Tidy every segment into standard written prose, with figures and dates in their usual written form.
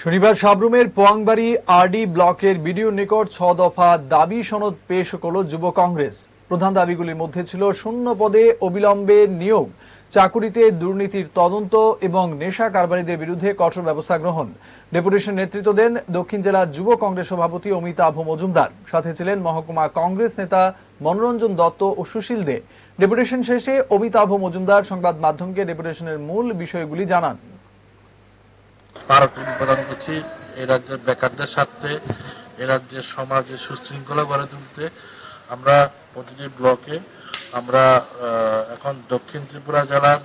শনিবার সাবরুমের পোয়াংবাড়ি আরডি ব্লকের বিডিওর নিকট ৬ দফা দাবি সনদ পেশ করল যুব কংগ্রেস। প্রধান দাবিগুলির মধ্যে ছিল শূন্য পদে অবিলম্বে নিয়োগ, চাকুরিতে দুর্নীতির তদন্ত এবং নেশা কারবারিদের বিরুদ্ধে কঠোর ব্যবস্থা গ্রহণ। ডেপুটেশন নেতৃত্ব দেন দক্ষিণ জেলা যুব কংগ্রেস সভাপতি অমিতাভ মজুমদার। সাথে ছিলেন মহকুমা কংগ্রেস নেতা মনোরঞ্জন দত্ত ও সুশীল দে। ডেপুটেশন শেষে অমিতাভ মজুমদার সংবাদ মাধ্যমকে ডেপুটেশনের মূল বিষয়গুলি জানান। স্মারকলিপি প্রদান করছি এই রাজ্যের বেকারদের স্বার্থে, এই রাজ্যের সমাজে সুশৃঙ্খলা গড়ে তুলতে। আমরা প্রতিটি ব্লকে আমরা এখন দক্ষিণ ত্রিপুরা জেলার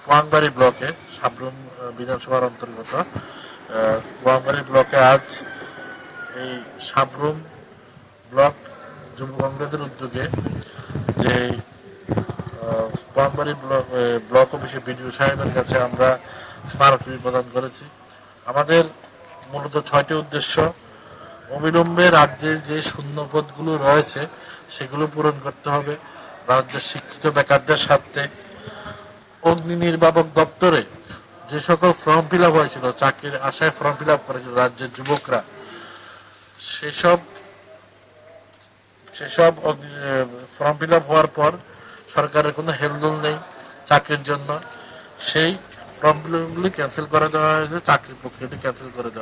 পোয়াংবাড়ি ব্লকে সাবরুম বিধানসভার অন্তর্গত পোয়াংবাড়ি ব্লকে আজ এই সাবরুম ব্লক যুব কংগ্রেসের উদ্যোগে যে পোয়াংবাড়ি ব্লক অফিসে বিডিও সাহেবের কাছে আমরা স্মারকলিপি প্রদান করেছি। আমাদের মূলত 6টি উদ্দেশ্য। অবিলম্বে রাজ্যে যে শূন্যপদগুলো রয়েছে সেগুলো পূরণ করতে হবে। রাজ্যের শিক্ষিত বেকারদের স্বার্থে অগ্নি নির্বাপক দপ্তরে যে সকল ফর্ম ফিল আপ হয়েছিল, চাকরির আশায় ফর্ম ফিল আপ করেছিল রাজ্যের যুবকরা, সেসব ফর্ম ফিল আপ হওয়ার পর সরকারের কোনো হেলদোল নেই চাকরির জন্য, সেই ফর্ম ফিল আপগুলি ক্যান্সেল করে দেওয়া হয়েছে, চাকরির প্রক্রিয়াটি ক্যান্সেল করে দেওয়া